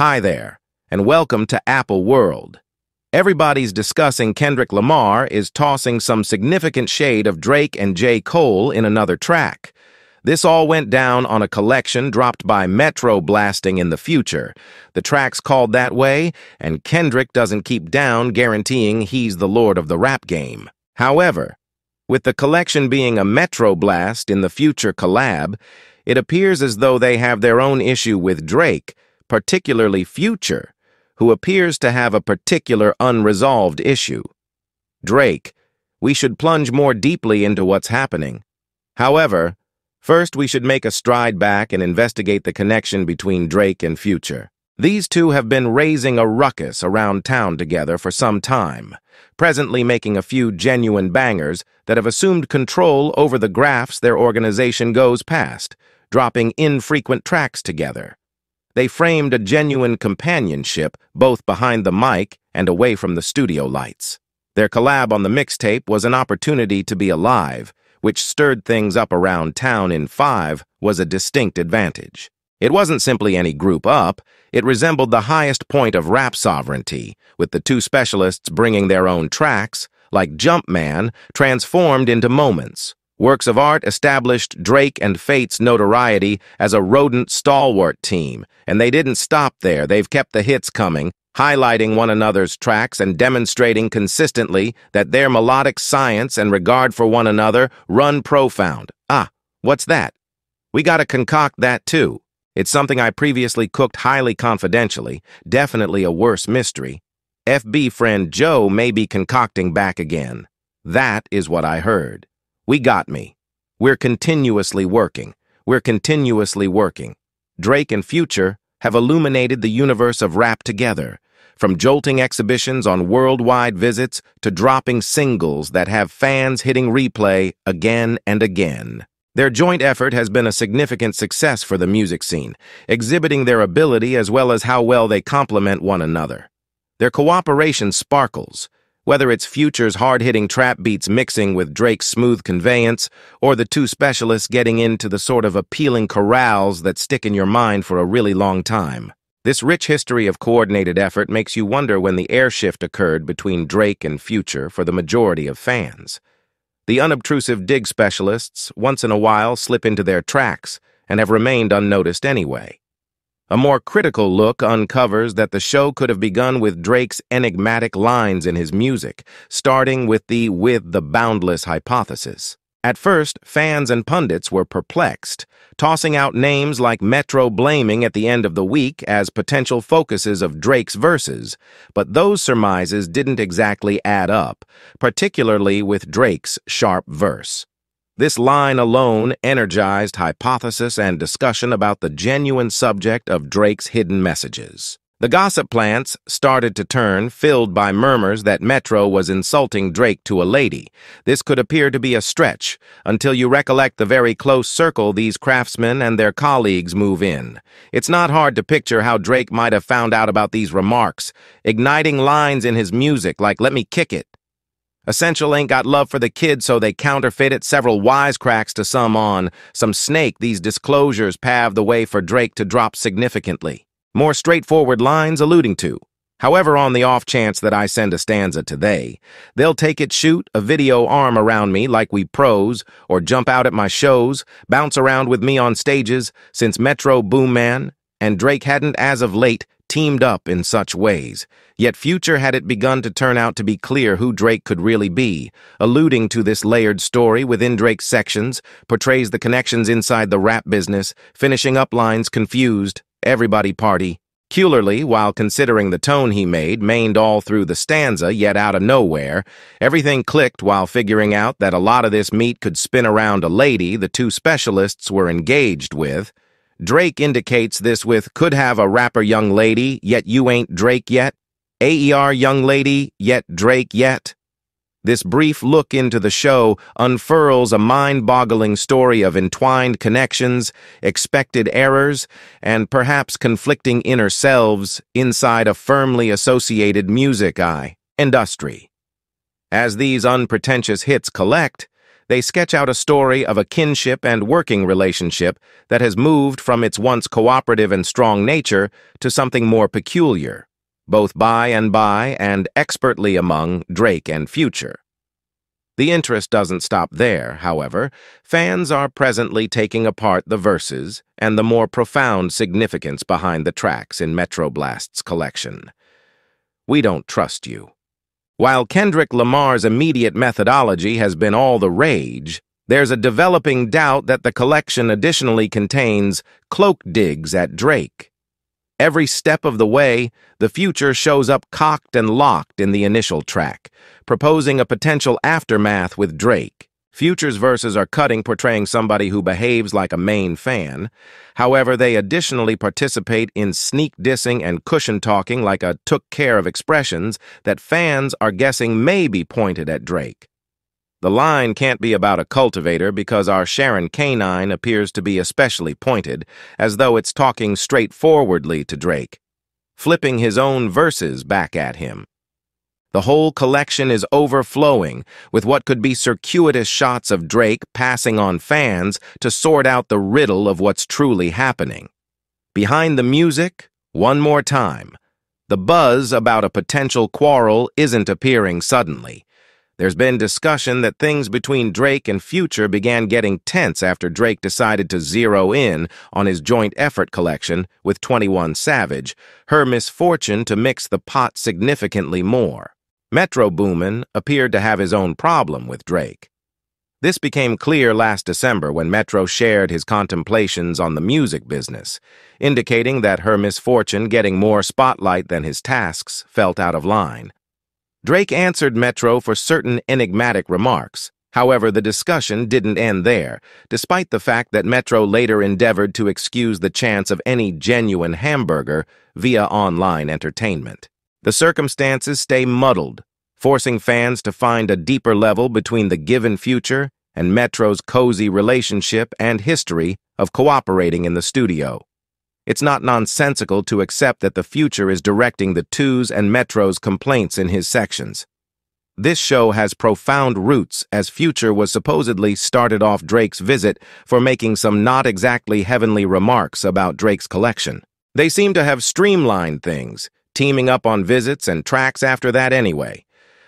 Hi there, and welcome to Apple World. Everybody's discussing Kendrick Lamar is tossing some significant shade of Drake and J. Cole in another track. This all went down on a collection dropped by Metro Blasting in the future. The track's called that way, and Kendrick doesn't keep down guaranteeing he's the lord of the rap game. However, with the collection being a Metro Blast in the future collab, it appears as though they have their own issue with Drake, particularly Future, who appears to have a particular unresolved issue. Drake, we should plunge more deeply into what's happening. However, first we should make a stride back and investigate the connection between Drake and Future. These two have been raising a ruckus around town together for some time, presently making a few genuine bangers that have assumed control over the graphs their organization goes past, dropping infrequent tracks together. They framed a genuine companionship both behind the mic and away from the studio lights. Their collab on the mixtape was an opportunity to be alive, which stirred things up around town in 5 was a distinct advantage. It wasn't simply any group up, it resembled the highest point of rap sovereignty, with the two specialists bringing their own tracks, like Jumpman, transformed into moments. Works of art established Drake and Fate's notoriety as a rodent stalwart team, and they didn't stop there. They've kept the hits coming, highlighting one another's tracks and demonstrating consistently that their melodic science and regard for one another run profound. Ah, what's that? We gotta concoct that too. It's something I previously cooked highly confidentially, definitely a worse mystery. FB friend Joe may be concocting back again. That is what I heard. We got me. We're continuously working. Drake and Future have illuminated the universe of rap together, from jolting exhibitions on worldwide visits to dropping singles that have fans hitting replay again and again. Their joint effort has been a significant success for the music scene, exhibiting their ability as well as how well they complement one another. Their cooperation sparkles, whether it's Future's hard-hitting trap beats mixing with Drake's smooth conveyance, or the two specialists getting into the sort of appealing chorales that stick in your mind for a really long time. This rich history of coordinated effort makes you wonder when the airshift occurred between Drake and Future for the majority of fans. The unobtrusive dig specialists once in a while slip into their tracks and have remained unnoticed anyway. A more critical look uncovers that the show could have begun with Drake's enigmatic lines in his music, starting with the boundless hypothesis. At first, fans and pundits were perplexed, tossing out names like Metro Blaming at the end of the week as potential focuses of Drake's verses, but those surmises didn't exactly add up, particularly with Drake's sharp verse. This line alone energized hypothesis and discussion about the genuine subject of Drake's hidden messages. The gossip plants started to turn, filled by murmurs that Metro was insulting Drake to a lady. This could appear to be a stretch, until you recollect the very close circle these craftsmen and their colleagues move in. It's not hard to picture how Drake might have found out about these remarks, igniting lines in his music like, "Let me kick it." Essential ain't got love for the kid, so they counterfeited several wisecracks to some snake. These disclosures paved the way for Drake to drop significantly. More straightforward lines alluding to. However, on the off chance that I send a stanza to they'll take it, shoot a video arm around me like we pros, or jump out at my shows, bounce around with me on stages, since Metro Boomman and Drake hadn't as of late teamed up in such ways. Yet Future had it begun to turn out to be clear who Drake could really be, alluding to this layered story within Drake's sections, portrays the connections inside the rap business, finishing up lines confused, everybody party. Peculiarly, while considering the tone he mained all through the stanza, yet out of nowhere, everything clicked while figuring out that a lot of this meat could spin around a lady the two specialists were engaged with. Drake indicates this with, "Could have a rapper young lady, yet you ain't Drake yet. AER young lady, yet Drake yet." This brief look into the show unfurls a mind-boggling story of entwined connections, expected errors, and perhaps conflicting inner selves inside a firmly associated music industry. As these unpretentious hits collect, They sketch out a story of a kinship and working relationship that has moved from its once cooperative and strong nature to something more peculiar, both by and expertly among Drake and Future. The interest doesn't stop there, however. Fans are presently taking apart the verses and the more profound significance behind the tracks in Metro Blast's collection. We Don't Trust You. While Kendrick Lamar's immediate methodology has been all the rage, there's a developing doubt that the collection additionally contains cloak digs at Drake. Every step of the way, the Future shows up cocked and locked in the initial track, proposing a potential aftermath with Drake. Future's verses are cutting, portraying somebody who behaves like a main fan. However, they additionally participate in sneak dissing and cushion talking like a took care of expressions that fans are guessing may be pointed at Drake. The line can't be about a cultivator because our Sharon canine appears to be especially pointed, as though it's talking straightforwardly to Drake, flipping his own verses back at him. The whole collection is overflowing with what could be circuitous shots of Drake passing on fans to sort out the riddle of what's truly happening. Behind the music, one more time, the buzz about a potential quarrel isn't appearing suddenly. There's been discussion that things between Drake and Future began getting tense after Drake decided to zero in on his joint effort collection with 21 Savage, her misfortune to mix the pot significantly more. Metro Boomin appeared to have his own problem with Drake. This became clear last December when Metro shared his contemplations on the music business, indicating that her misfortune getting more spotlight than his tasks felt out of line. Drake answered Metro for certain enigmatic remarks. However, the discussion didn't end there, despite the fact that Metro later endeavored to excuse the chance of any genuine hamburger via online entertainment. The circumstances stay muddled, forcing fans to find a deeper level between the given Future and Metro's cozy relationship and history of cooperating in the studio. It's not nonsensical to accept that the Future is directing the Two's and Metro's complaints in his sections. This show has profound roots, as Future was supposedly started off Drake's visit for making some not exactly heavenly remarks about Drake's collection. They seem to have streamlined things, teaming up on visits and tracks after that anyway.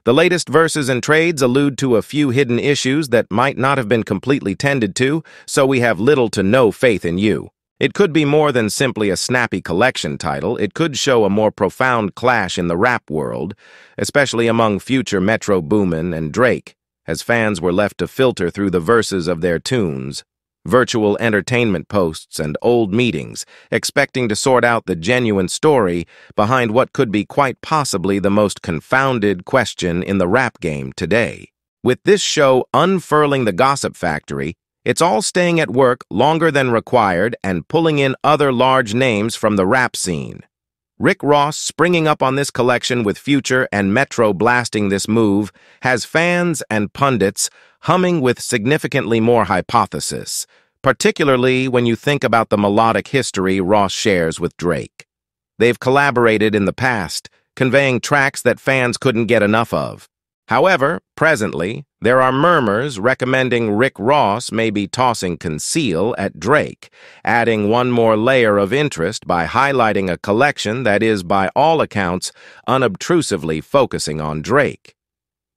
The latest verses and trades allude to a few hidden issues that might not have been completely tended to, so we have little to no faith in you. It could be more than simply a snappy collection title. It could show a more profound clash in the rap world, especially among Future, Metro Boomin, and Drake, as fans were left to filter through the verses of their tunes, virtual entertainment posts, and old meetings, expecting to sort out the genuine story behind what could be quite possibly the most confounded question in the rap game today. With this show unfurling the gossip factory, it's all staying at work longer than required and pulling in other large names from the rap scene. Rick Ross springing up on this collection with Future and Metro blasting this move has fans and pundits humming with significantly more hypothesis, particularly when you think about the melodic history Ross shares with Drake. They've collaborated in the past, conveying tracks that fans couldn't get enough of. However, presently, there are murmurs recommending Rick Ross may be tossing Conceal at Drake, adding one more layer of interest by highlighting a collection that is, by all accounts, unobtrusively focusing on Drake.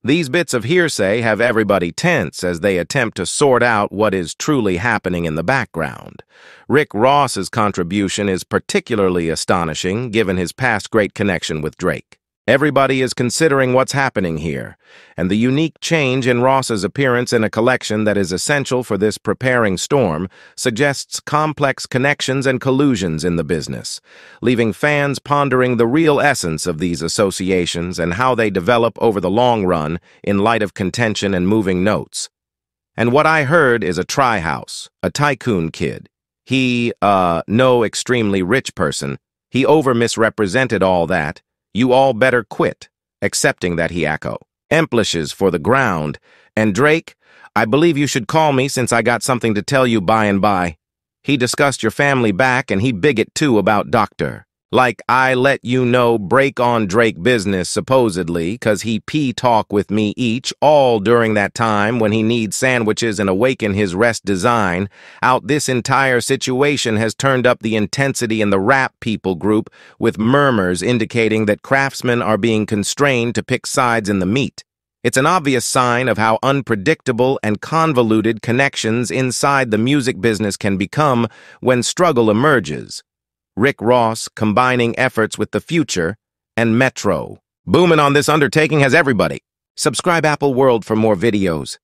These bits of hearsay have everybody tense as they attempt to sort out what is truly happening in the background. Rick Ross's contribution is particularly astonishing given his past great connection with Drake. Everybody is considering what's happening here, and the unique change in Ross's appearance in a collection that is essential for this preparing storm suggests complex connections and collusions in the business, leaving fans pondering the real essence of these associations and how they develop over the long run in light of contention and moving notes. And what I heard is a try-house, a tycoon kid. He, no extremely rich person. He over-misrepresented all that. You all better quit, accepting that he emplishes for the ground. And Drake, I believe you should call me since I got something to tell you by and by. He discussed your family back and he bigot too about Dr. Like, I let you know break on Drake business, supposedly, 'cause he talk with me each, all during that time when he needs sandwiches and awaken his rest design. Out this entire situation has turned up the intensity in the rap people group, with murmurs indicating that craftsmen are being constrained to pick sides in the meat. It's an obvious sign of how unpredictable and convoluted connections inside the music business can become when struggle emerges. Rick Ross combining efforts with the future, and Metro. Booming on this undertaking has everybody. Subscribe Apple World for more videos.